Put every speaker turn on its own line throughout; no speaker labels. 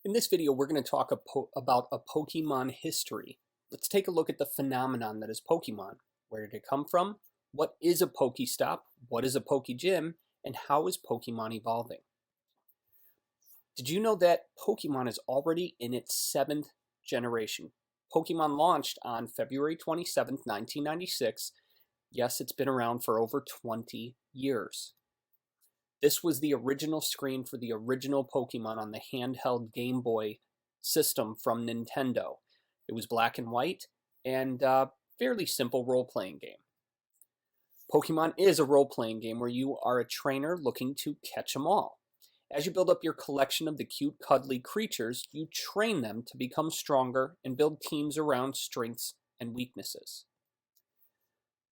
In this video, we're going to talk about a Pokemon history. Let's take a look at the phenomenon that is Pokemon. Where did it come from? What is a Pokestop? What is a Pokegym? And how is Pokemon evolving? Did you know that Pokemon is already in its 7th generation? Pokemon launched on February 27th, 1996. Yes, it's been around for over 20 years. This was the original screen for the original Pokemon on the handheld Game Boy system from Nintendo. It was black and white and a fairly simple role-playing game. Pokemon is a role-playing game where you are a trainer looking to catch them all. As you build up your collection of the cute, cuddly creatures, you train them to become stronger and build teams around strengths and weaknesses.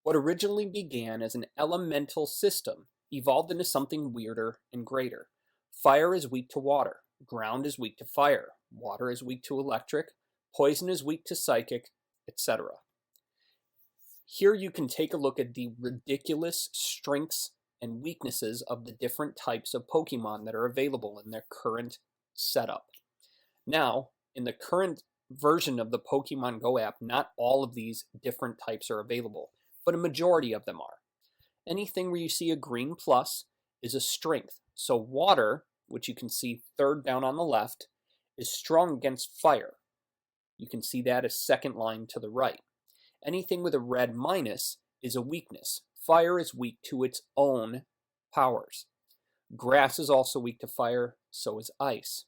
What originally began as an elemental system evolved into something weirder and greater. Fire is weak to water, ground is weak to fire, water is weak to electric, poison is weak to psychic, etc. Here you can take a look at the ridiculous strengths and weaknesses of the different types of Pokemon that are available in their current setup. Now, in the current version of the Pokemon Go app, not all of these different types are available, but a majority of them are. Anything where you see a green plus is a strength. So water, which you can see third down on the left, is strong against fire. You can see that as second line to the right. Anything with a red minus is a weakness. Fire is weak to its own powers. Grass is also weak to fire, so is ice.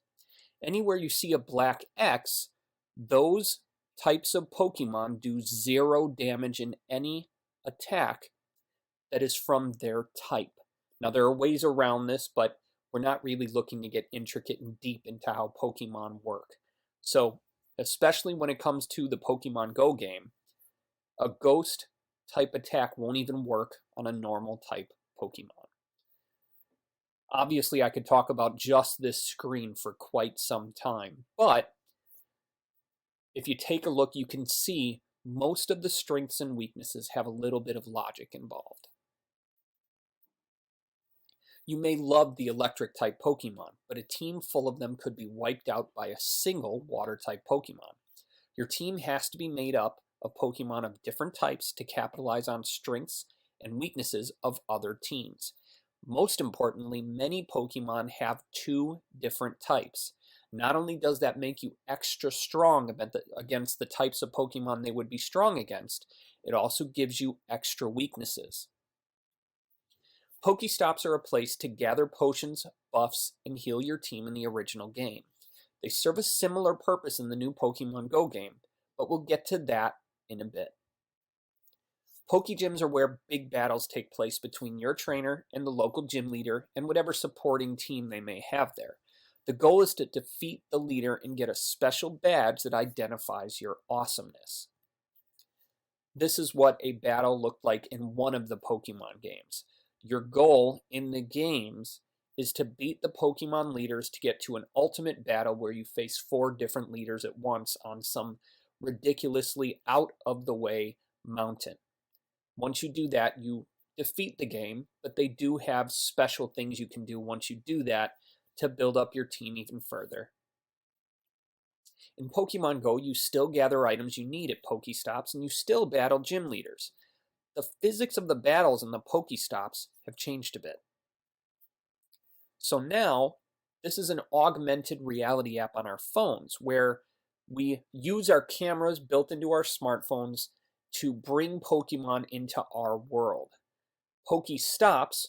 Anywhere you see a black X, those types of Pokemon do 0 damage in any attack that is from their type. Now there are ways around this, but we're not really looking to get intricate and deep into how Pokemon work. So, especially when it comes to the Pokemon Go game, a ghost type attack won't even work on a normal type Pokemon. Obviously, I could talk about just this screen for quite some time, but if you take a look, you can see most of the strengths and weaknesses have a little bit of logic involved. You may love the electric type Pokemon, but a team full of them could be wiped out by a single water type Pokemon. Your team has to be made up of Pokemon of different types to capitalize on strengths and weaknesses of other teams. Most importantly, many Pokemon have 2 different types. Not only does that make you extra strong against the types of Pokemon they would be strong against, it also gives you extra weaknesses. Pokestops are a place to gather potions, buffs, and heal your team in the original game. They serve a similar purpose in the new Pokemon Go game, but we'll get to that in a bit. Pokegyms are where big battles take place between your trainer and the local gym leader and whatever supporting team they may have there. The goal is to defeat the leader and get a special badge that identifies your awesomeness. This is what a battle looked like in one of the Pokemon games. Your goal in the games is to beat the Pokemon leaders to get to an ultimate battle where you face 4 different leaders at once on some ridiculously out of the way mountain. Once you do that, you defeat the game, but they do have special things you can do once you do that to build up your team even further. In Pokemon Go, you still gather items you need at Pokestops and you still battle gym leaders. The physics of the battles in the Pokestops have changed a bit. So now, this is an augmented reality app on our phones where we use our cameras built into our smartphones to bring Pokemon into our world. Pokestops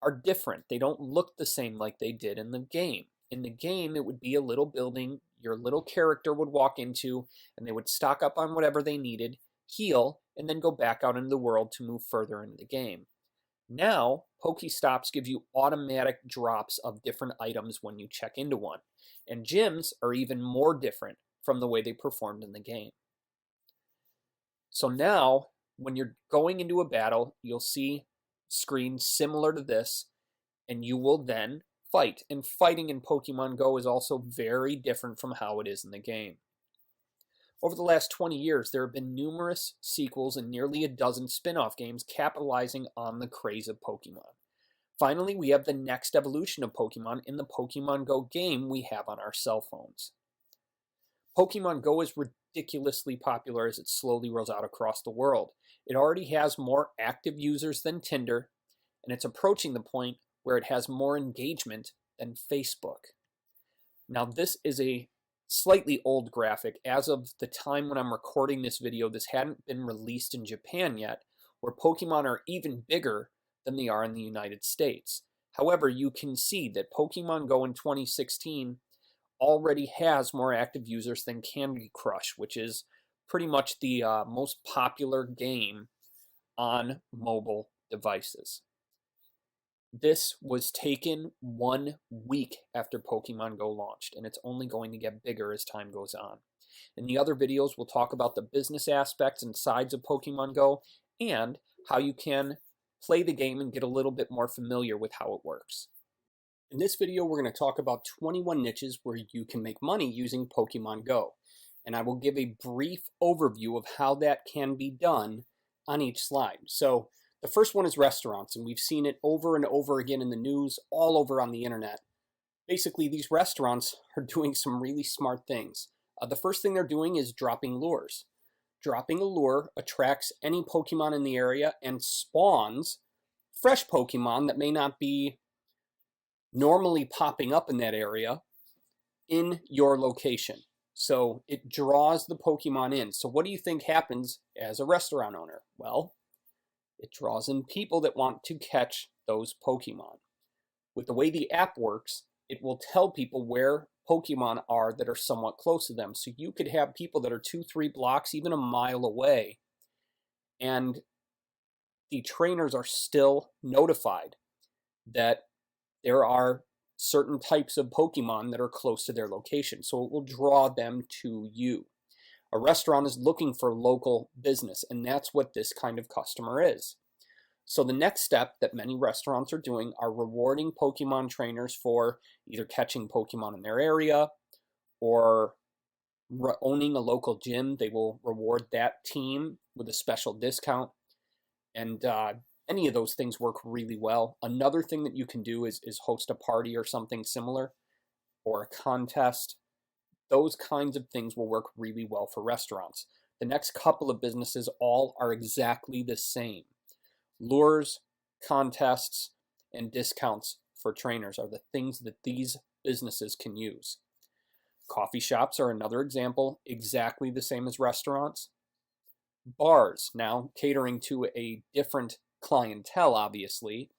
are different. They don't look the same like they did in the game. In the game, it would be a little building your little character would walk into, and they would stock up on whatever they needed, heal, and then go back out into the world to move further into the game. Now, Pokestops give you automatic drops of different items when you check into one, and gyms are even more different from the way they performed in the game. So now, when you're going into a battle, you'll see screens similar to this, and you will then fight. And fighting in Pokemon Go is also very different from how it is in the game. Over the last 20 years, there have been numerous sequels and nearly a dozen spin-off games capitalizing on the craze of Pokemon. Finally, we have the next evolution of Pokemon in the Pokemon Go game we have on our cell phones. Pokemon Go is ridiculously popular as it slowly rolls out across the world. It already has more active users than Tinder, and it's approaching the point where it has more engagement than Facebook. Now, this is a slightly old graphic. As of the time when I'm recording this video, this hadn't been released in Japan yet, where Pokemon are even bigger than they are in the United States. However, you can see that Pokemon Go in 2016 already has more active users than Candy Crush, which is pretty much the most popular game on mobile devices. This was taken 1 week after Pokemon Go launched, and it's only going to get bigger as time goes on. In the other videos, we'll talk about the business aspects and sides of Pokemon Go and how you can play the game and get a little bit more familiar with how it works. In this video, we're going to talk about 21 niches where you can make money using Pokemon Go, and I will give a brief overview of how that can be done on each slide. So the first one is restaurants, and we've seen it over and over again in the news, all over on the internet. Basically, these restaurants are doing some really smart things. The first thing they're doing is dropping lures. Dropping a lure attracts any Pokemon in the area and spawns fresh Pokemon that may not be normally popping up in that area in your location. So it draws the Pokemon in. So what do you think happens as a restaurant owner? Well, it draws in people that want to catch those Pokemon. With the way the app works, it will tell people where Pokemon are that are somewhat close to them. So you could have people that are 2-3 blocks, even a mile away, and the trainers are still notified that there are certain types of Pokemon that are close to their location. So it will draw them to you. A restaurant is looking for local business, and that's what this kind of customer is. So the next step that many restaurants are doing are rewarding Pokemon trainers for either catching Pokemon in their area or owning a local gym. They will reward that team with a special discount, and any of those things work really well. Another thing that you can do is host a party or something similar, or a contest. Those kinds of things will work really well for restaurants. The next couple of businesses all are exactly the same. Lures, contests, and discounts for trainers are the things that these businesses can use. Coffee shops are another example, exactly the same as restaurants. Bars, now catering to a different clientele, obviously.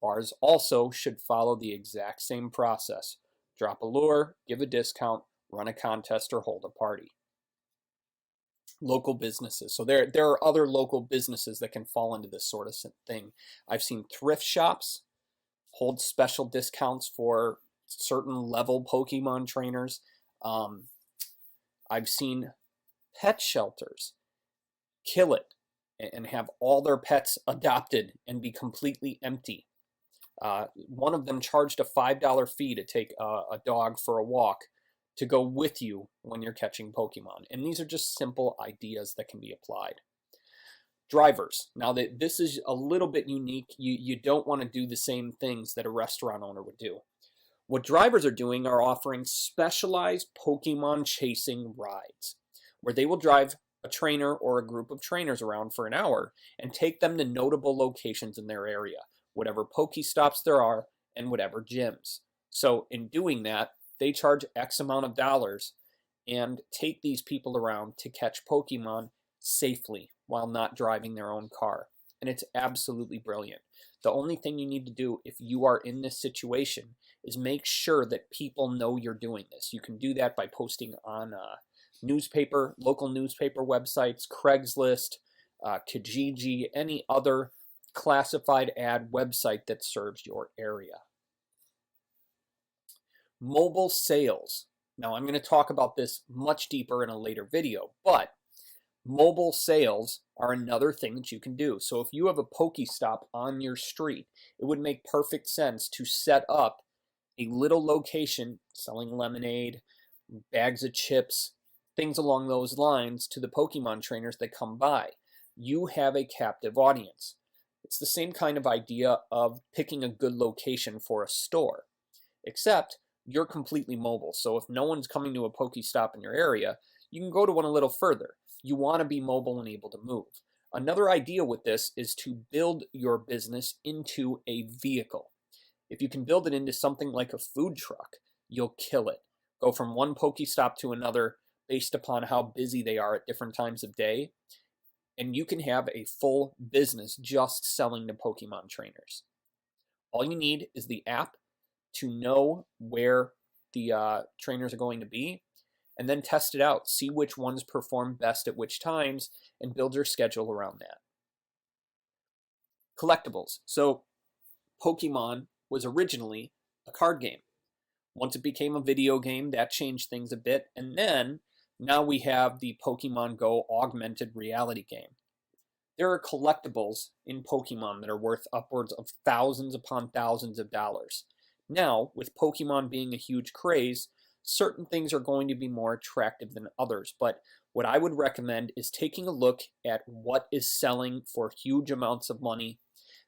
Bars also should follow the exact same process. Drop a lure, give a discount, run a contest, or hold a party. Local businesses. So there are other local businesses that can fall into this sort of thing. I've seen thrift shops hold special discounts for certain level Pokemon trainers. I've seen pet shelters kill it and have all their pets adopted and be completely empty. One of them charged a $5 fee to take a dog for a walk to go with you when you're catching Pokemon. And these are just simple ideas that can be applied. Drivers. Now, this is a little bit unique. You don't want to do the same things that a restaurant owner would do. What drivers are doing are offering specialized Pokemon chasing rides, where they will drive a trainer or a group of trainers around for an hour and take them to notable locations in their area, whatever Pokestops there are and whatever gyms. So in doing that, they charge X amount of dollars and take these people around to catch Pokemon safely while not driving their own car. And it's absolutely brilliant. The only thing you need to do if you are in this situation is make sure that people know you're doing this. You can do that by posting on local newspaper websites, Craigslist, Kijiji, any other classified ad website that serves your area. Mobile sales. Now, I'm going to talk about this much deeper in a later video, but mobile sales are another thing that you can do. So if you have a Pokestop on your street, it would make perfect sense to set up a little location selling lemonade, bags of chips, things along those lines to the Pokemon trainers that come by. You have a captive audience. It's the same kind of idea of picking a good location for a store, except you're completely mobile. So if no one's coming to a Pokestop in your area, you can go to one a little further. You want to be mobile and able to move. Another idea with this is to build your business into a vehicle. If you can build it into something like a food truck, you'll kill it. Go from one Pokestop to another based upon how busy they are at different times of day. And you can have a full business just selling to Pokemon trainers. All you need is the app to know where the trainers are going to be, and then test it out. See which ones perform best at which times, and build your schedule around that. Collectibles. So Pokemon was originally a card game. Once it became a video game, that changed things a bit, and then now we have the Pokemon Go augmented reality game. There are collectibles in Pokemon that are worth upwards of thousands upon thousands of dollars. Now, with Pokemon being a huge craze, certain things are going to be more attractive than others, but what I would recommend is taking a look at what is selling for huge amounts of money,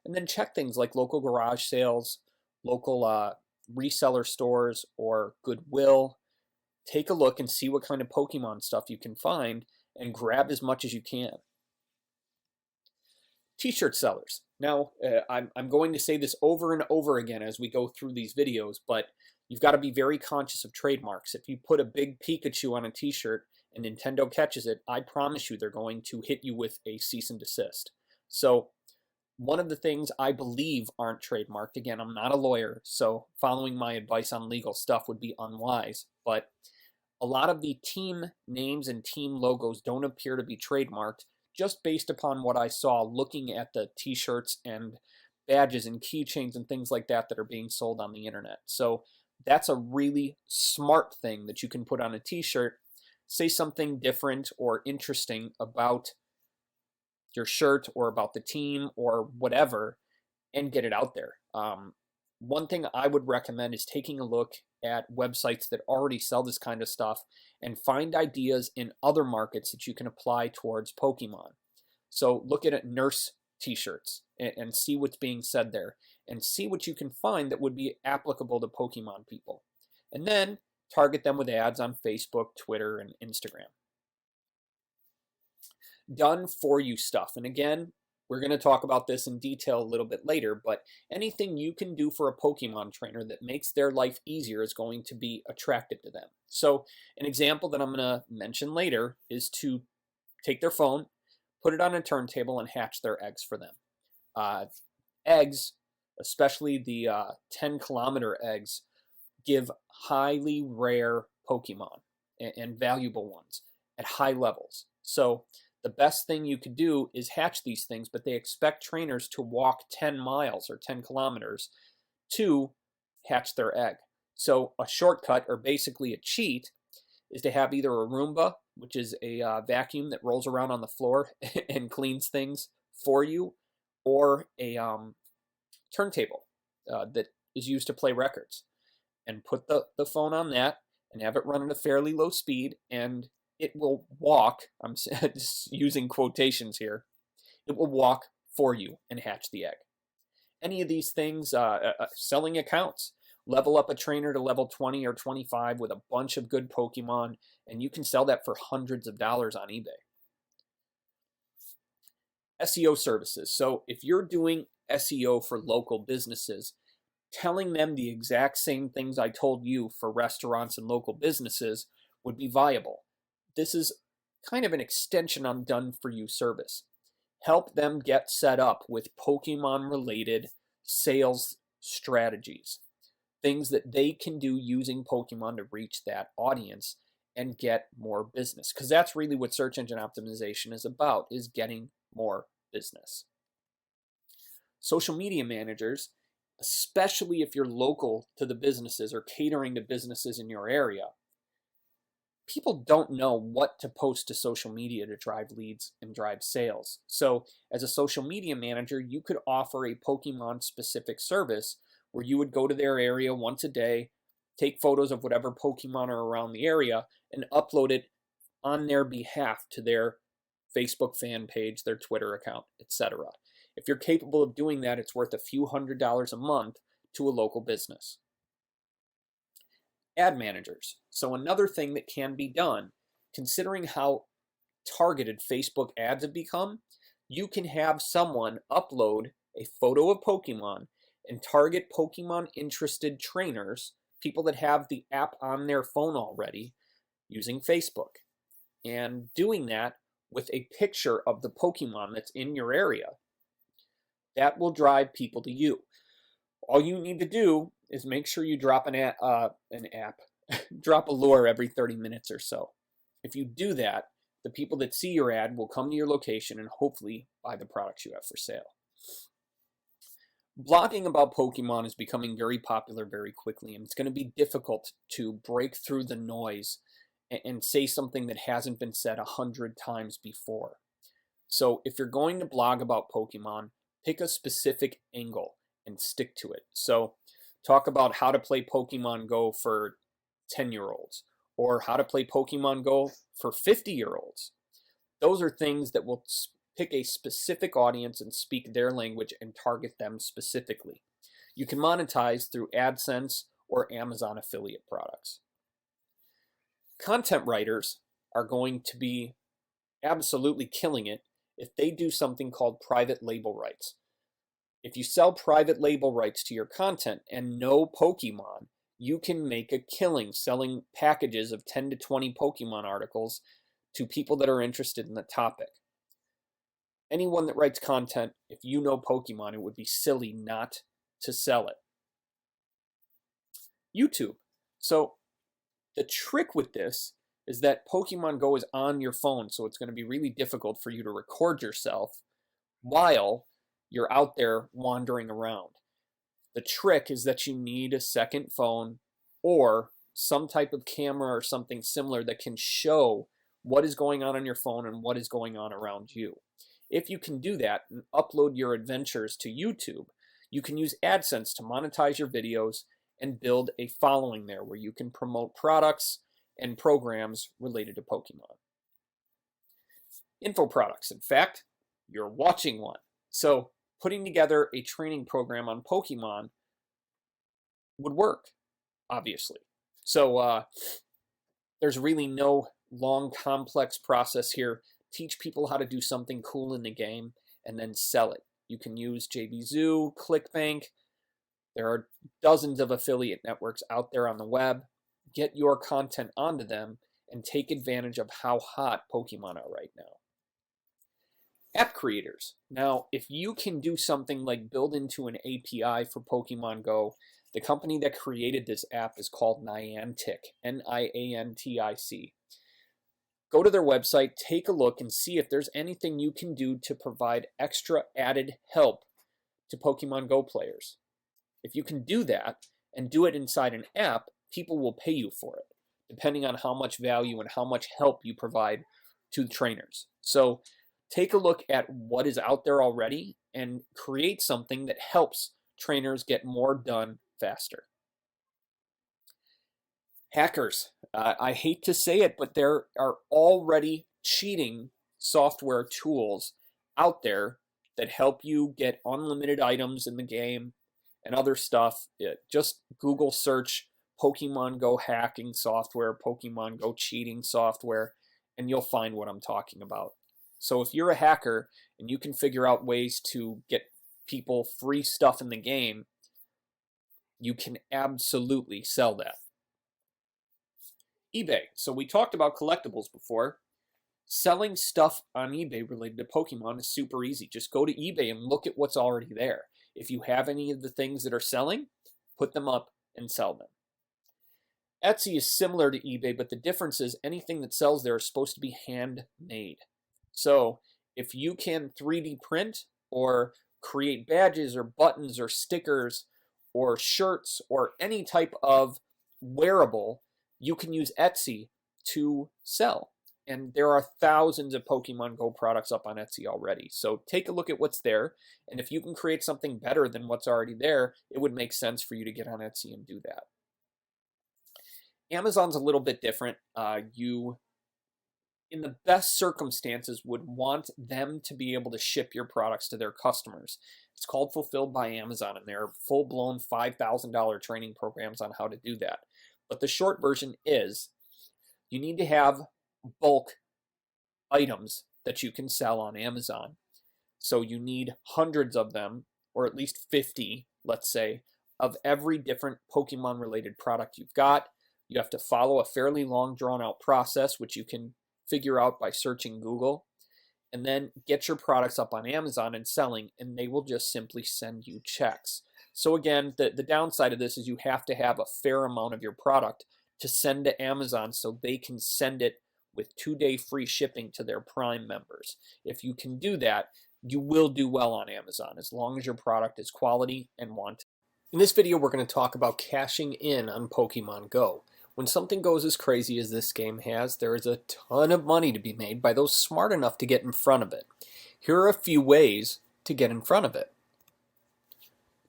and then check things like local garage sales, local reseller stores, or Goodwill. Take a look and see what kind of Pokemon stuff you can find, and grab as much as you can. T-shirt sellers. Now, I'm going to say this over and over again as we go through these videos, but you've got to be very conscious of trademarks. If you put a big Pikachu on a t-shirt and Nintendo catches it, I promise you they're going to hit you with a cease and desist. So one of the things I believe aren't trademarked, again, I'm not a lawyer, so following my advice on legal stuff would be unwise, but a lot of the team names and team logos don't appear to be trademarked, just based upon what I saw looking at the t-shirts and badges and keychains and things like that that are being sold on the internet. So that's a really smart thing that you can put on a t-shirt. Say something different or interesting about your shirt or about the team or whatever, and get it out there. One thing I would recommend is taking a look at websites that already sell this kind of stuff and find ideas in other markets that you can apply towards Pokemon. So look at nurse t-shirts and see what's being said there, and see what you can find that would be applicable to Pokemon people. And then target them with ads on Facebook, Twitter, and Instagram. Done for you stuff. And again, we're going to talk about this in detail a little bit later, but anything you can do for a Pokemon trainer that makes their life easier is going to be attractive to them. So an example that I'm going to mention later is to take their phone, put it on a turntable, and hatch their eggs for them. Eggs, especially the 10-kilometer eggs, give highly rare Pokemon and valuable ones at high levels. So the best thing you could do is hatch these things, but they expect trainers to walk 10 miles or 10 kilometers to hatch their egg. So a shortcut, or basically a cheat, is to have either a Roomba, which is a vacuum that rolls around on the floor and cleans things for you, or a turntable that is used to play records. And put the phone on that and have it run at a fairly low speed, and it will walk, I'm just using quotations here, it will walk for you and hatch the egg. Any of these things, selling accounts, level up a trainer to level 20 or 25 with a bunch of good Pokemon, and you can sell that for hundreds of dollars on eBay. SEO services. So if you're doing SEO for local businesses, telling them the exact same things I told you for restaurants and local businesses would be viable. This is kind of an extension on done for you service. Help them get set up with Pokemon related sales strategies, things that they can do using Pokemon to reach that audience and get more business, because that's really what search engine optimization is about, is getting more business. Social media managers, especially if you're local to the businesses or catering to businesses in your area, people don't know what to post to social media to drive leads and drive sales. So as a social media manager, you could offer a Pokemon specific service where you would go to their area once a day, take photos of whatever Pokemon are around the area, and upload it on their behalf to their Facebook fan page, their Twitter account, etc. If you're capable of doing that, it's worth a few $100s a month to a local business. Ad managers. So another thing that can be done, considering how targeted Facebook ads have become, you can have someone upload a photo of Pokemon and target Pokemon interested trainers, people that have the app on their phone already, using Facebook. And doing that with a picture of the Pokemon that's in your area. That will drive people to you. All you need to do is make sure you drop drop a lure every 30 minutes or so. If you do that, the people that see your ad will come to your location and hopefully buy the products you have for sale. Blogging about Pokemon is becoming very popular very quickly, and it's going to be difficult to break through the noise and say something that hasn't been said 100 times before. So if you're going to blog about Pokemon, pick a specific angle and stick to it. So talk about how to play Pokemon Go for 10-year-olds or how to play Pokemon Go for 50-year-olds. Those are things that will pick a specific audience and speak their language and target them specifically. You can monetize through AdSense or Amazon affiliate products. Content writers are going to be absolutely killing it if they do something called private label rights. If you sell private label rights to your content and know Pokemon, you can make a killing selling packages of 10 to 20 Pokemon articles to people that are interested in the topic. Anyone that writes content, if you know Pokemon, it would be silly not to sell it. YouTube. So the trick with this is that Pokemon Go is on your phone, so it's going to be really difficult for you to record yourself while you're out there wandering around. The trick is that you need a second phone or some type of camera or something similar that can show what is going on your phone and what is going on around you. If you can do that and upload your adventures to YouTube, you can use AdSense to monetize your videos and build a following there where you can promote products and programs related to Pokemon. Info products. In fact, you're watching one. So putting together a training program on Pokemon would work, obviously. So there's really no long, complex process here. Teach people how to do something cool in the game and then sell it. You can use JVZoo, ClickBank. There are dozens of affiliate networks out there on the web. Get your content onto them and take advantage of how hot Pokemon are right now. App creators. Now, if you can do something like build into an API for Pokemon Go, the company that created this app is called Niantic, Niantic. Go to their website, take a look, and see if there's anything you can do to provide extra added help to Pokemon Go players. If you can do that and do it inside an app, people will pay you for it, depending on how much value and how much help you provide to the trainers. So take a look at what is out there already and create something that helps trainers get more done faster. Hackers. I hate to say it, but there are already cheating software tools out there that help you get unlimited items in the game and other stuff. Just Google search Pokemon Go hacking software, Pokemon Go cheating software, and you'll find what I'm talking about. So if you're a hacker and you can figure out ways to get people free stuff in the game, you can absolutely sell that. eBay. So we talked about collectibles before. Selling stuff on eBay related to Pokemon is super easy. Just go to eBay and look at what's already there. If you have any of the things that are selling, put them up and sell them. Etsy is similar to eBay, but the difference is anything that sells there is supposed to be handmade. So if you can 3D print or create badges or buttons or stickers or shirts or any type of wearable, you can use Etsy to sell. And there are thousands of Pokemon Go products up on Etsy already. So take a look at what's there. And if you can create something better than what's already there, it would make sense for you to get on Etsy and do that. Amazon's a little bit different. You in the best circumstances, would want them to be able to ship your products to their customers. It's called Fulfilled by Amazon, and there are full-blown $5,000 training programs on how to do that. But the short version is you need to have bulk items that you can sell on Amazon. So you need hundreds of them, or at least 50, let's say, of every different Pokemon related product you've got. You have to follow a fairly long drawn out process, which you can figure out by searching Google, and then get your products up on Amazon and selling, and they will just simply send you checks. So again, the downside of this is you have to have a fair amount of your product to send to Amazon so they can send it with 2-day free shipping to their Prime members. If you can do that, you will do well on Amazon as long as your product is quality and wanted. In this video, we're going to talk about cashing in on Pokemon Go. When something goes as crazy as this game has, there is a ton of money to be made by those smart enough to get in front of it. Here are a few ways to get in front of it.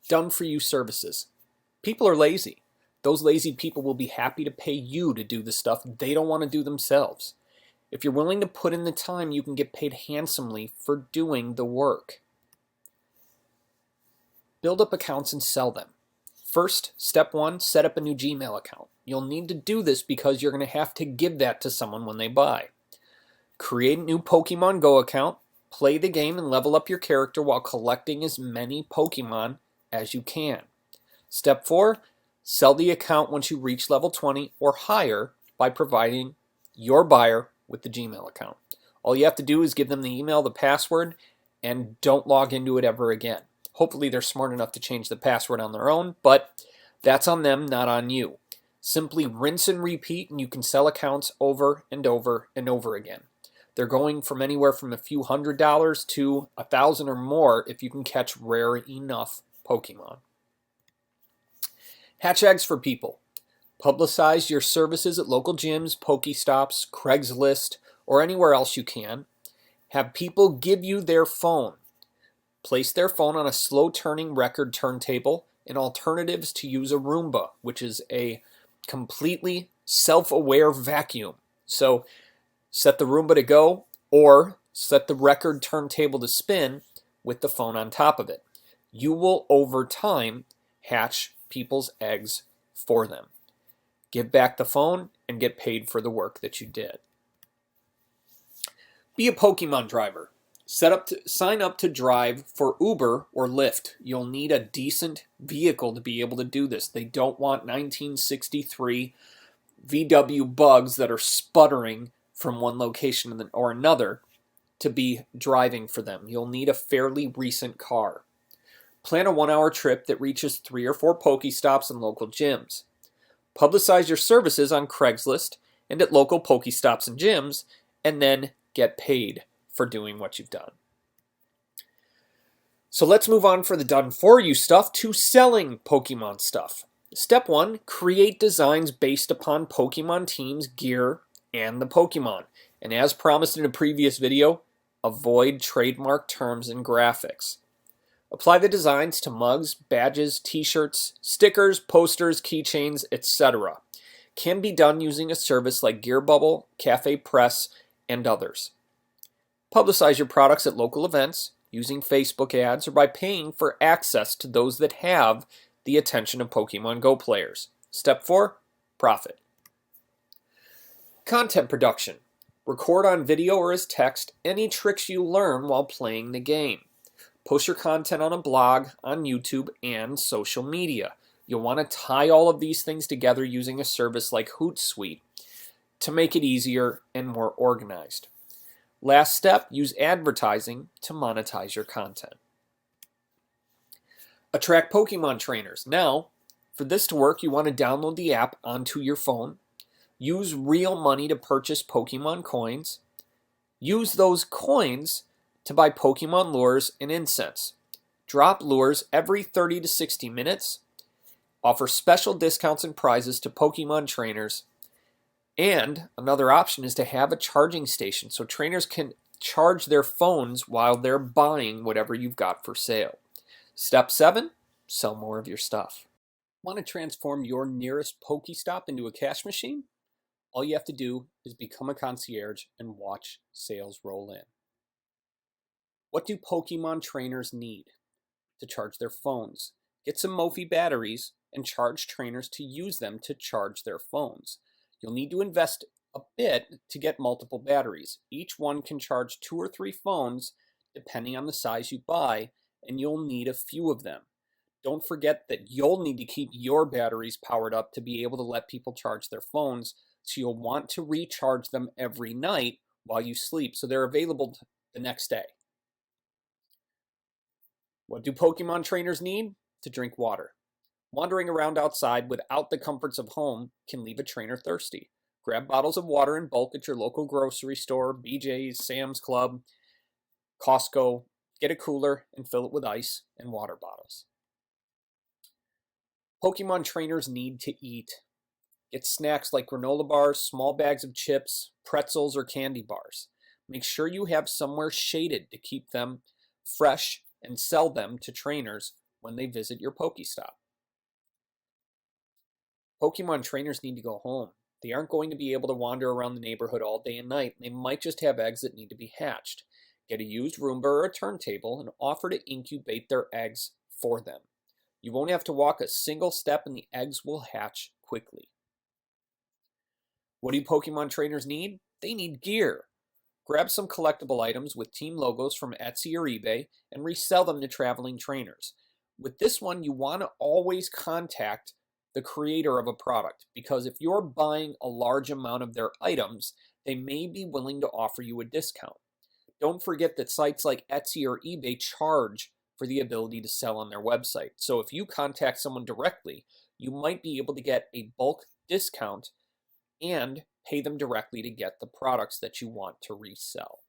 Done for you services. People are lazy. Those lazy people will be happy to pay you to do the stuff they don't want to do themselves. If you're willing to put in the time, you can get paid handsomely for doing the work. Build up accounts and sell them. First, step 1, set up a new Gmail account. You'll need to do this because you're going to have to give that to someone when they buy. Create a new Pokemon Go account, play the game and level up your character while collecting as many Pokemon as you can. Step 4, sell the account once you reach level 20 or higher by providing your buyer with the Gmail account. All you have to do is give them the email, the password, and don't log into it ever again. Hopefully they're smart enough to change the password on their own, but that's on them, not on you. Simply rinse and repeat, and you can sell accounts over and over and over again. They're going from anywhere from a few $100s to $1,000 or more if you can catch rare enough Pokemon. Hatch eggs for people. Publicize your services at local gyms, Pokestops, Craigslist, or anywhere else you can. Have people give you their phone. Place their phone on a slow-turning record turntable, and alternatives to use a Roomba, which is a completely self-aware vacuum. So set the Roomba to go, or set the record turntable to spin with the phone on top of it. You will, over time, hatch people's eggs for them. Give back the phone and get paid for the work that you did. Be a Pokemon driver. Sign up to drive for Uber or Lyft. You'll need a decent vehicle to be able to do this. They don't want 1963 VW bugs that are sputtering from one location or another to be driving for them. You'll need a fairly recent car. Plan a 1-hour trip that reaches 3 or 4 Pokestops and local gyms. Publicize your services on Craigslist and at local Pokestops and gyms, and then get paid for doing what you've done. So let's move on for the done for you stuff to selling Pokemon stuff. Step 1, create designs based upon Pokemon teams, gear, and the Pokemon. And as promised in a previous video, avoid trademark terms and graphics. Apply the designs to mugs, badges, t-shirts, stickers, posters, keychains, etc. Can be done using a service like Gear Bubble, Cafe Press, and others. Publicize your products at local events using Facebook ads or by paying for access to those that have the attention of Pokemon Go players. Step 4, profit. Content production. Record on video or as text any tricks you learn while playing the game. Post your content on a blog, on YouTube, and social media. You'll want to tie all of these things together using a service like Hootsuite to make it easier and more organized. Last step, use advertising to monetize your content. Attract Pokemon trainers. Now, for this to work, you want to download the app onto your phone. Use real money to purchase Pokemon coins. Use those coins to buy Pokemon lures and incense. Drop lures every 30 to 60 minutes. Offer special discounts and prizes to Pokemon trainers. And another option is to have a charging station so trainers can charge their phones while they're buying whatever you've got for sale. Step 7, sell more of your stuff. Want to transform your nearest Pokestop into a cash machine? All you have to do is become a concierge and watch sales roll in. What do Pokemon trainers need? To charge their phones. Get some Mophie batteries and charge trainers to use them to charge their phones. You'll need to invest a bit to get multiple batteries. Each one can charge 2 or 3 phones depending on the size you buy, and you'll need a few of them. Don't forget that you'll need to keep your batteries powered up to be able to let people charge their phones, so you'll want to recharge them every night while you sleep so they're available the next day. What do Pokemon trainers need? To drink water. Wandering around outside without the comforts of home can leave a trainer thirsty. Grab bottles of water in bulk at your local grocery store, BJ's, Sam's Club, Costco. Get a cooler and fill it with ice and water bottles. Pokemon trainers need to eat. Get snacks like granola bars, small bags of chips, pretzels, or candy bars. Make sure you have somewhere shaded to keep them fresh and sell them to trainers when they visit your Pokestop. Pokemon trainers need to go home. They aren't going to be able to wander around the neighborhood all day and night. They might just have eggs that need to be hatched. Get a used Roomba or a turntable and offer to incubate their eggs for them. You won't have to walk a single step and the eggs will hatch quickly. What do Pokemon trainers need? They need gear. Grab some collectible items with team logos from Etsy or eBay and resell them to traveling trainers. With this one, you want to always contact the creator of a product, because if you're buying a large amount of their items, they may be willing to offer you a discount. Don't forget that sites like Etsy or eBay charge for the ability to sell on their website. So if you contact someone directly, you might be able to get a bulk discount and pay them directly to get the products that you want to resell.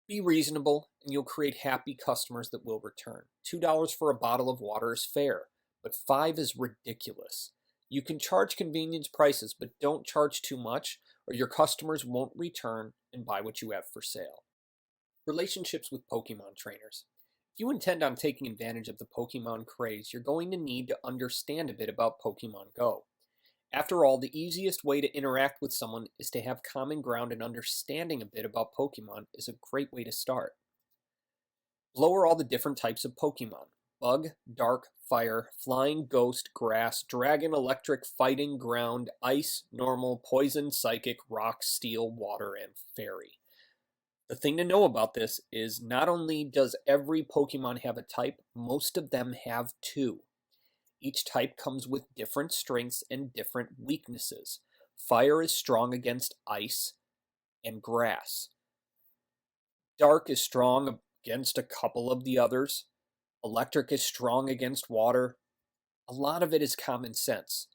Be reasonable and you'll create happy customers that will return. $2 for a bottle of water is fair, but $5 is ridiculous. You can charge convenience prices, but don't charge too much or your customers won't return and buy what you have for sale. Relationships with Pokemon trainers. If you intend on taking advantage of the Pokemon craze, you're going to need to understand a bit about Pokemon Go. After all, the easiest way to interact with someone is to have common ground, and understanding a bit about Pokemon is a great way to start. Below are all the different types of Pokemon: Bug, Dark, Fire, Flying, Ghost, Grass, Dragon, Electric, Fighting, Ground, Ice, Normal, Poison, Psychic, Rock, Steel, Water, and Fairy. The thing to know about this is not only does every Pokemon have a type, most of them have 2. Each type comes with different strengths and different weaknesses. Fire is strong against ice and grass. Dark is strong against a couple of the others. Electric is strong against water. A lot of it is common sense.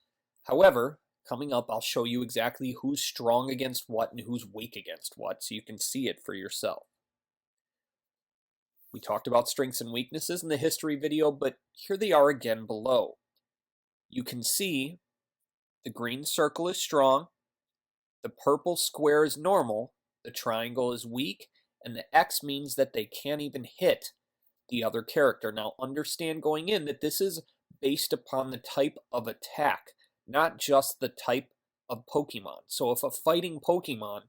However, coming up, I'll show you exactly who's strong against what and who's weak against what, so you can see it for yourself. We talked about strengths and weaknesses in the history video, but here they are again below. You can see the green circle is strong, the purple square is normal, the triangle is weak, and the X means that they can't even hit the other character. Now understand going in that this is based upon the type of attack, not just the type of Pokemon. So if a fighting Pokemon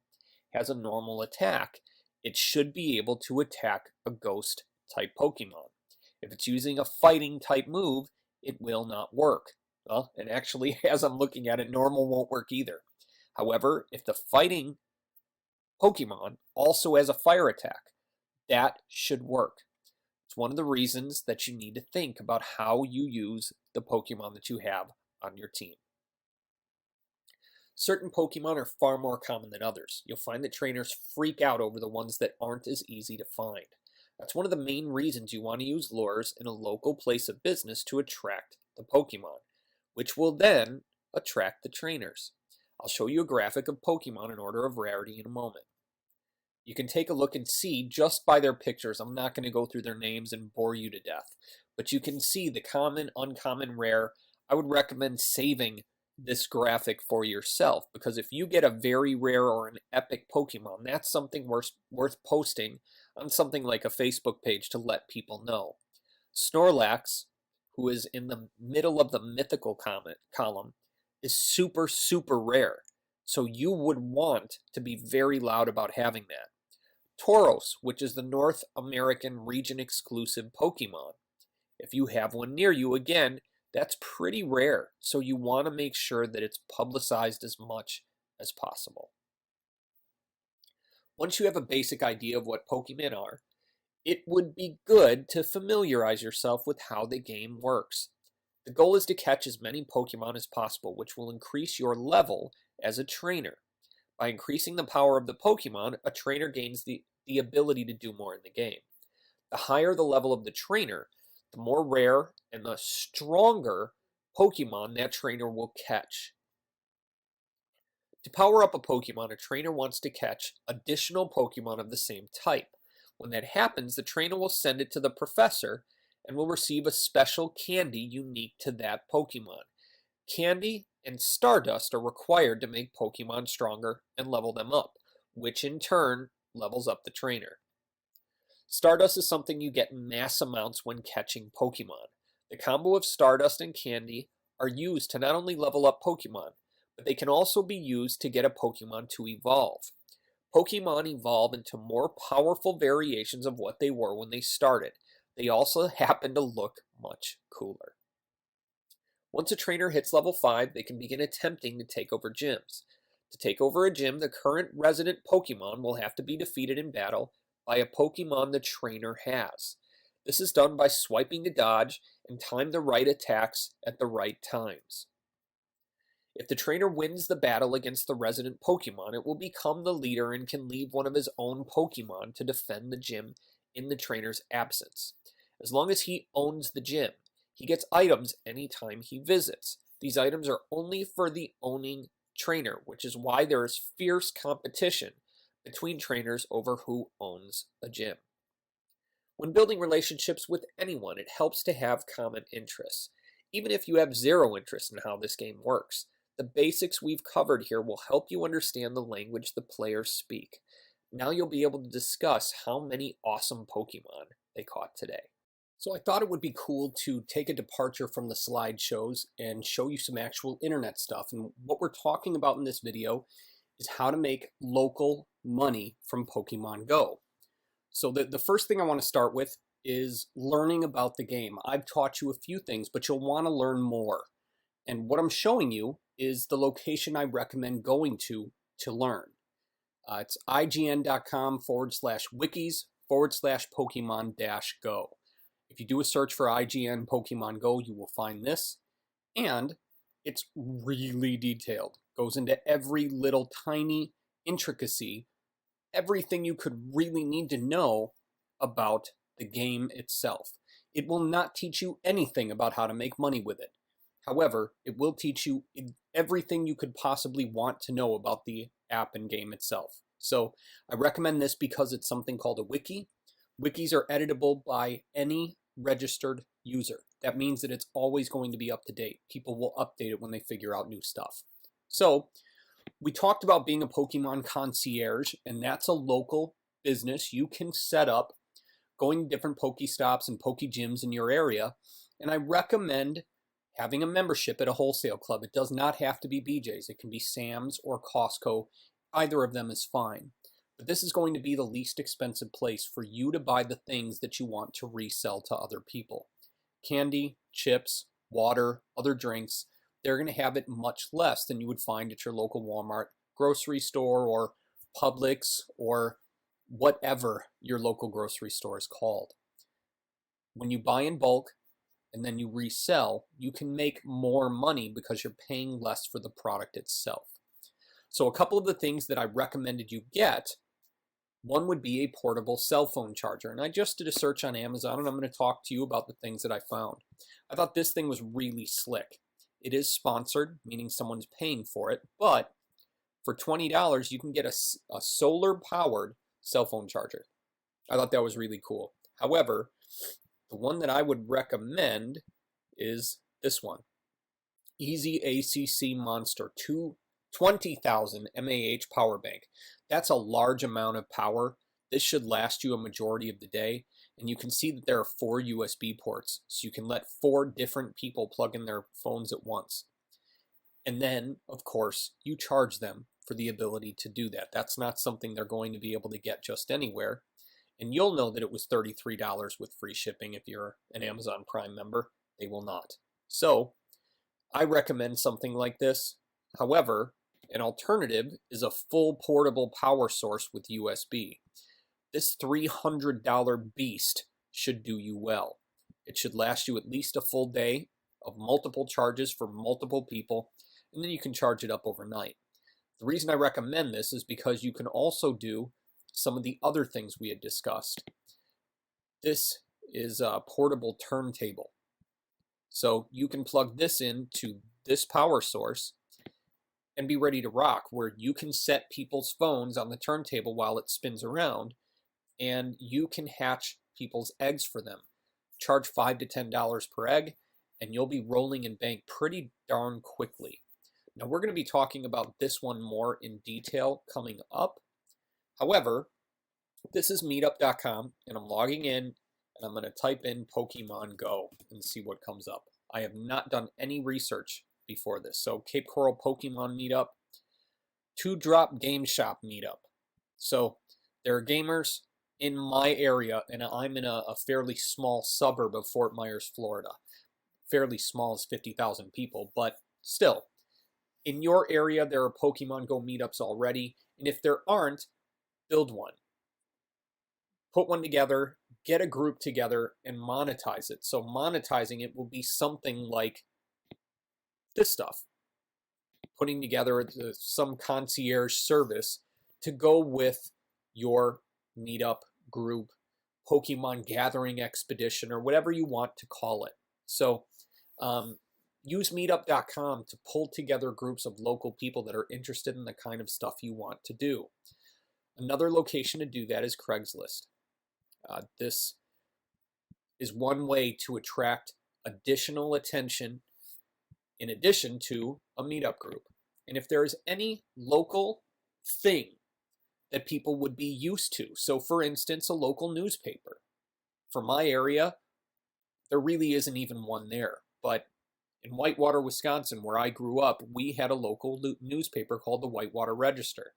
has a normal attack, it should be able to attack a ghost type Pokemon. If it's using a fighting type move, it will not work. Well, and actually, as I'm looking at it, normal won't work either. However, if the fighting Pokemon also has a fire attack, that should work. It's one of the reasons that you need to think about how you use the Pokemon that you have on your team. Certain Pokemon are far more common than others. You'll find that trainers freak out over the ones that aren't as easy to find. That's one of the main reasons you want to use lures in a local place of business to attract the Pokemon, which will then attract the trainers. I'll show you a graphic of Pokemon in order of rarity in a moment. You can take a look and see just by their pictures. I'm not going to go through their names and bore you to death, but you can see the common, uncommon, rare. I would recommend saving this graphic for yourself, because if you get a very rare or an epic Pokemon, that's something worth posting on something like a Facebook page to let people know. Snorlax, who is in the middle of the mythical column, is super, super rare. So you would want to be very loud about having that. Tauros, which is the North American region exclusive Pokemon. If you have one near you, again, that's pretty rare. So you want to make sure that it's publicized as much as possible. Once you have a basic idea of what Pokemon are, it would be good to familiarize yourself with how the game works. The goal is to catch as many Pokemon as possible, which will increase your level as a trainer. By increasing the power of the Pokemon, a trainer gains the ability to do more in the game. The higher the level of the trainer, the more rare and the stronger Pokemon that trainer will catch. To power up a Pokemon, a trainer wants to catch additional Pokemon of the same type. When that happens, the trainer will send it to the professor and will receive a special candy unique to that Pokemon. Candy and Stardust are required to make Pokemon stronger and level them up, which in turn levels up the trainer. Stardust is something you get in mass amounts when catching Pokemon. The combo of Stardust and Candy are used to not only level up Pokemon, but they can also be used to get a Pokemon to evolve. Pokemon evolve into more powerful variations of what they were when they started. They also happen to look much cooler. Once a trainer hits level 5, they can begin attempting to take over gyms. To take over a gym, the current resident Pokemon will have to be defeated in battle by a Pokemon the trainer has. This is done by swiping to dodge and time the right attacks at the right times. If the trainer wins the battle against the resident Pokemon, it will become the leader and can leave one of his own Pokemon to defend the gym in the trainer's absence. As long as he owns the gym, he gets items anytime he visits. These items are only for the owning trainer, which is why there is fierce competition between trainers over who owns a gym. When building relationships with anyone, it helps to have common interests. Even if you have zero interest in how this game works, the basics we've covered here will help you understand the language the players speak. Now you'll be able to discuss how many awesome Pokemon they caught today. So I thought it would be cool to take a departure from the slideshows and show you some actual internet stuff. And what we're talking about in this video is how to make local money from Pokemon Go. So the first thing I want to start with is learning about the game. I've taught you a few things, but you'll want to learn more. And what I'm showing you is the location I recommend going to learn. It's ign.com/wikis/Pokemon-Go. If you do a search for IGN Pokemon Go, you will find this. And it's really detailed. Goes into every little tiny intricacy, everything you could really need to know about the game itself. It will not teach you anything about how to make money with it. However, it will teach you everything you could possibly want to know about the app and game itself. So I recommend this because it's something called a wiki. Wikis are editable by any registered user. That means that it's always going to be up to date. People will update it when they figure out new stuff. So we talked about being a Pokemon concierge, and that's a local business you can set up going to different Pokestops and Pokegyms in your area. And I recommend having a membership at a wholesale club. It does not have to be BJ's. It can be Sam's or Costco. Either of them is fine. But this is going to be the least expensive place for you to buy the things that you want to resell to other people. Candy, chips, water, other drinks, they're going to have it much less than you would find at your local Walmart, grocery store, or Publix, or whatever your local grocery store is called. When you buy in bulk and then you resell, you can make more money because you're paying less for the product itself. So a couple of the things that I recommended you get, one would be a portable cell phone charger. And I just did a search on Amazon, and I'm going to talk to you about the things that I found. I thought this thing was really slick. It is sponsored, meaning someone's paying for it, but for $20, you can get a solar-powered cell phone charger. I thought that was really cool. However, the one that I would recommend is this one. Easy ACC Monster 20,000 mAh power bank. That's a large amount of power. This should last you a majority of the day. And you can see that there are 4 USB ports. So you can let 4 different people plug in their phones at once. And then, of course, you charge them for the ability to do that. That's not something they're going to be able to get just anywhere. And you'll know that it was $33 with free shipping if you're an Amazon Prime member. They will not. So I recommend something like this. However, an alternative is a full portable power source with USB. This $300 beast should do you well. It should last you at least a full day of multiple charges for multiple people, and then you can charge it up overnight. The reason I recommend this is because you can also do some of the other things we had discussed. This is a portable turntable. So you can plug this into this power source and be ready to rock, where you can set people's phones on the turntable while it spins around, and you can hatch people's eggs for them. Charge $5 to $10 per egg, and you'll be rolling in bank pretty darn quickly. Now, we're going to be talking about this one more in detail coming up. However, this is meetup.com, and I'm logging in, and I'm going to type in Pokemon Go and see what comes up. I have not done any research before this. So Cape Coral Pokemon Meetup, Two Drop Game Shop Meetup. So there are gamers in my area, and I'm in a fairly small suburb of Fort Myers, Florida. Fairly small is 50,000 people, but still. In your area, there are Pokemon Go meetups already, and if there aren't, build one. Put one together, get a group together, and monetize it. So monetizing it will be something like this stuff. Putting together some concierge service to go with your meetup group, Pokemon gathering expedition, or whatever you want to call it. So use meetup.com to pull together groups of local people that are interested in the kind of stuff you want to do. Another location to do that is Craigslist. This is one way to attract additional attention in addition to a meetup group. And if there is any local thing that people would be used to, so for instance, a local newspaper. For my area, there really isn't even one there. But in Whitewater, Wisconsin, where I grew up, we had a local newspaper called the Whitewater Register.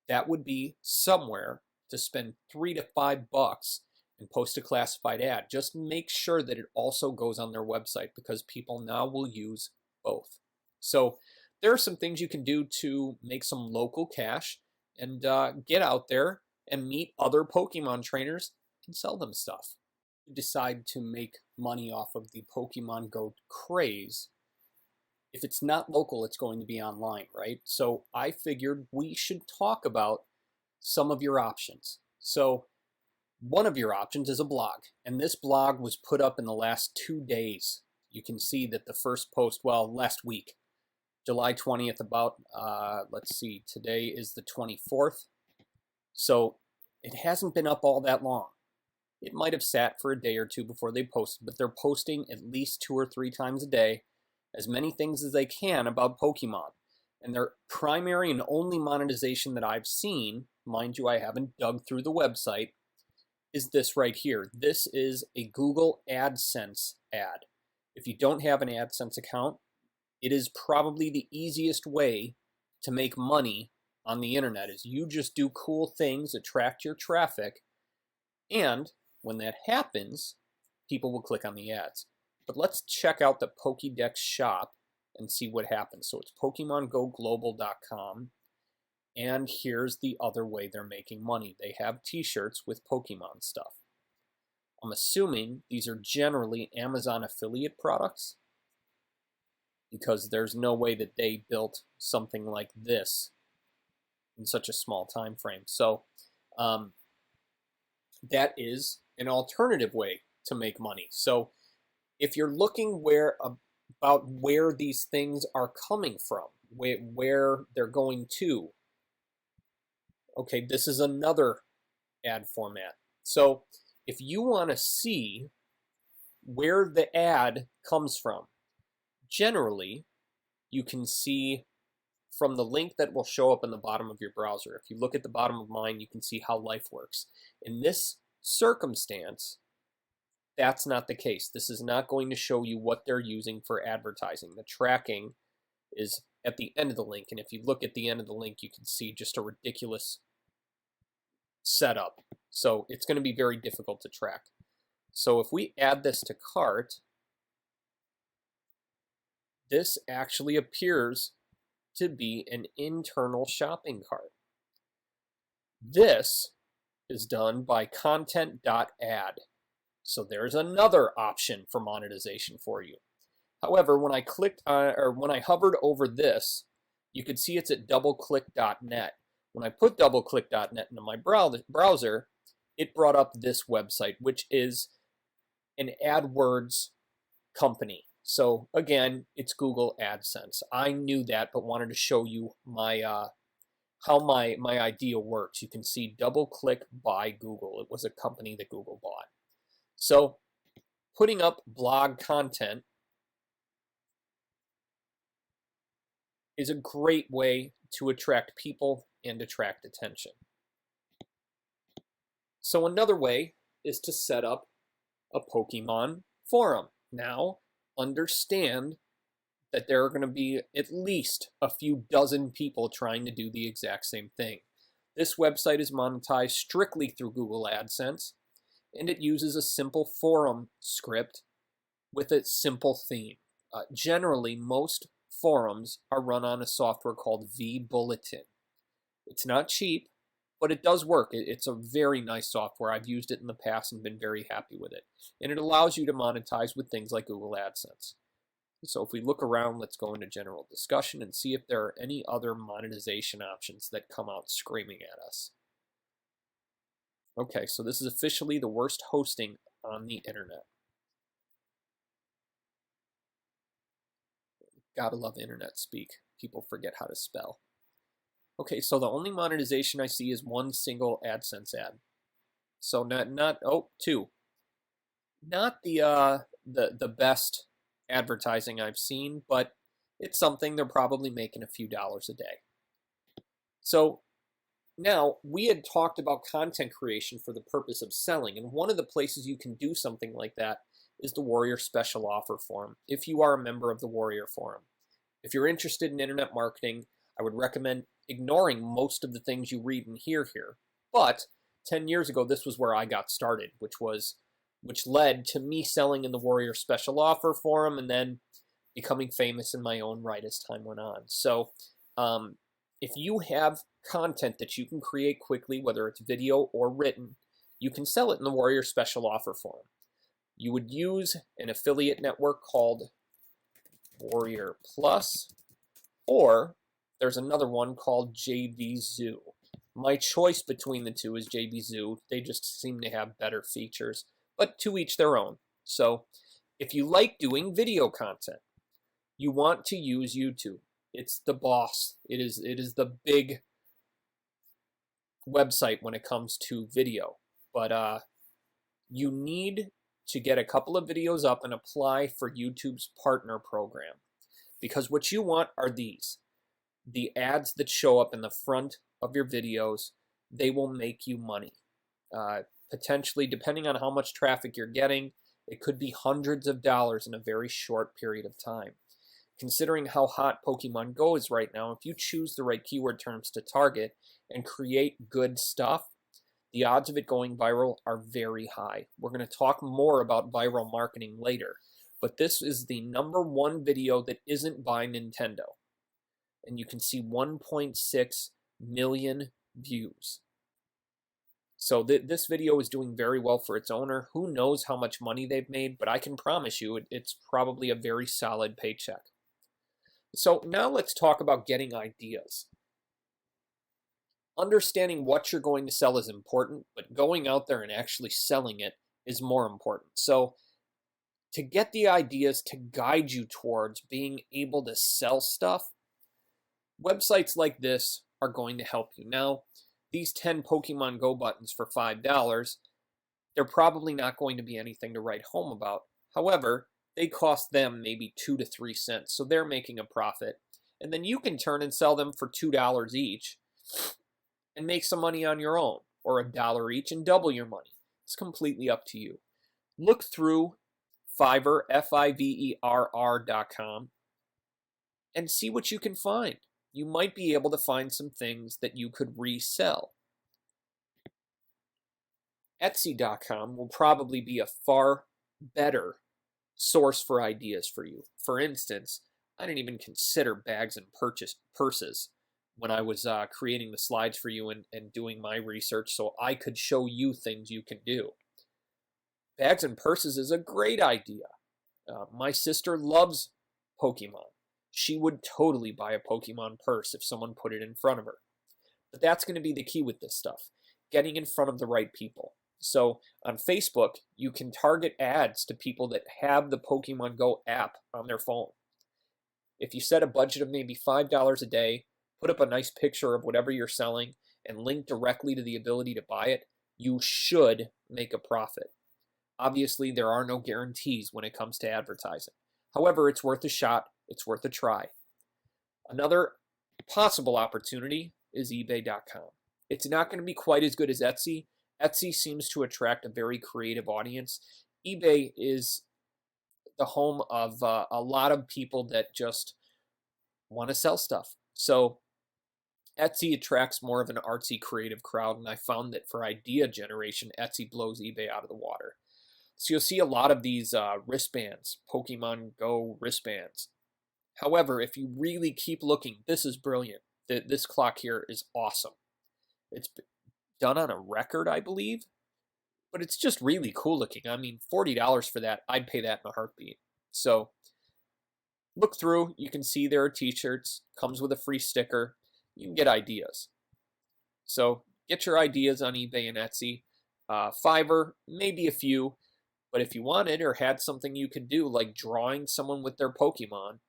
That would be somewhere to spend $3 to $5 and post a classified ad. Just make sure that it also goes on their website, because people now will use both. So there are some things you can do to make some local cash and get out there and meet other Pokemon trainers and sell them stuff. You decide to make money off of the Pokemon Go craze. If it's not local, it's going to be online, right? So I figured we should talk about some of your options. So one of your options is a blog, and this blog was put up in the last 2 days. You can see that the first post, well, last week, July 20th, about, let's see, today is the 24th. So it hasn't been up all that long. It might have sat for a day or two before they posted, but they're posting at least 2 or 3 times a day, as many things as they can about Pokemon. And their primary and only monetization that I've seen, mind you, I haven't dug through the website, is this right here. This is a Google AdSense ad. If you don't have an AdSense account, it is probably the easiest way to make money on the internet. Is you just do cool things, attract your traffic, and when that happens, people will click on the ads. But let's check out the Pokédex shop and see what happens. So it's PokemonGoGlobal.com, and here's the other way they're making money. They have t-shirts with Pokemon stuff. I'm assuming these are generally Amazon affiliate products, because there's no way that they built something like this in such a small time frame. So that is an alternative way to make money. So if you're looking about where these things are coming from, where they're going to, okay, this is another ad format. So if you want to see where the ad comes from, generally you can see from the link that will show up in the bottom of your browser. If you look at the bottom of mine, you can see how life works. In this circumstance, that's not the case. This is not going to show you what they're using for advertising. The tracking is at the end of the link. And if you look at the end of the link, you can see just a ridiculous setup. So it's going to be very difficult to track. So if we add this to cart, this actually appears to be an internal shopping cart. This is done by content.add. So there's another option for monetization for you. However, when I clicked on, or when I hovered over this, you could see it's at doubleclick.net. When I put doubleclick.net into my browser, it brought up this website, which is an AdWords company. So again, it's Google AdSense. I knew that, but wanted to show you my how my idea works. You can see DoubleClick by Google. It was a company that Google bought. So putting up blog content is a great way to attract people and attract attention. So another way is to set up a Pokemon forum. Now, understand that there are going to be at least a few dozen people trying to do the exact same thing. This website is monetized strictly through Google AdSense, and it uses a simple forum script with a simple theme. Generally, most forums are run on a software called vBulletin. It's not cheap, but it does work. It's a very nice software. I've used it in the past and been very happy with it. And it allows you to monetize with things like Google AdSense. So if we look around, let's go into general discussion and see if there are any other monetization options that come out screaming at us. Okay, so this is officially the worst hosting on the internet. Gotta love internet speak. People forget how to spell. Okay, so the only monetization I see is one single AdSense ad. So two. Not the best advertising I've seen, but it's something. They're probably making a few dollars a day. So now, we had talked about content creation for the purpose of selling, and one of the places you can do something like that is the Warrior Special Offer Forum, if you are a member of the Warrior Forum. If you're interested in internet marketing, I would recommend ignoring most of the things you read and hear here. But 10 years ago, this was where I got started, which led to me selling in the Warrior Special Offer Forum and then becoming famous in my own right as time went on. So if you have content that you can create quickly, whether it's video or written, you can sell it in the Warrior Special Offer Forum. You would use an affiliate network called Warrior Plus, or there's another one called JVZoo. My choice between the two is JVZoo. They just seem to have better features, but to each their own. So if you like doing video content, you want to use YouTube. It's the boss. It is the big website when it comes to video. But you need to get a couple of videos up and apply for YouTube's partner program. Because what you want are these. The ads that show up in the front of your videos, they will make you money. Potentially, depending on how much traffic you're getting, it could be hundreds of dollars in a very short period of time. Considering how hot Pokemon Go is right now, if you choose the right keyword terms to target and create good stuff, the odds of it going viral are very high. We're going to talk more about viral marketing later, but this is the #1 video that isn't by Nintendo. And you can see 1.6 million views. So this video is doing very well for its owner. Who knows how much money they've made, but I can promise you it's probably a very solid paycheck. So now let's talk about getting ideas. Understanding what you're going to sell is important, but going out there and actually selling it is more important. So to get the ideas to guide you towards being able to sell stuff, websites like this are going to help you. Now, these 10 Pokemon Go buttons for $5, they're probably not going to be anything to write home about. However, they cost them maybe 2 to 3 cents, so they're making a profit. And then you can turn and sell them for $2 each and make some money on your own, or $1 each and double your money. It's completely up to you. Look through Fiverr, Fiverr.com,
and see what you can find. You might be able to find some things that you could resell. Etsy.com will probably be a far better source for ideas for you. For instance, I didn't even consider bags and purses when I was creating the slides for you and doing my research so I could show you things you can do. Bags and purses is a great idea. My sister loves Pokemon. She would totally buy a Pokemon purse if someone put it in front of her. But that's going to be the key with this stuff, getting in front of the right people. So on Facebook, you can target ads to people that have the Pokemon Go app on their phone. If you set a budget of maybe $5 a day, put up a nice picture of whatever you're selling, and link directly to the ability to buy it, you should make a profit. Obviously, there are no guarantees when it comes to advertising. However, it's worth a shot. It's worth a try. Another possible opportunity is eBay.com. It's not going to be quite as good as Etsy. Etsy seems to attract a very creative audience. eBay is the home of a lot of people that just want to sell stuff. So Etsy attracts more of an artsy, creative crowd, and I found that for idea generation, Etsy blows eBay out of the water. So you'll see a lot of these wristbands, Pokemon Go wristbands. However, if you really keep looking, this is brilliant. This clock here is awesome. It's done on a record, I believe, but it's just really cool looking. I mean, $40 for that, I'd pay that in a heartbeat. So look through, you can see there are t-shirts, comes with a free sticker. You can get ideas. So get your ideas on eBay and Etsy. Fiverr, maybe a few, but if you wanted or had something you could do, like drawing someone with their Pokemon,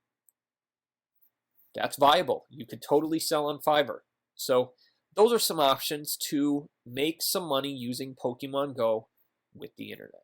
that's viable. You could totally sell on Fiverr. So those are some options to make some money using Pokemon Go with the internet.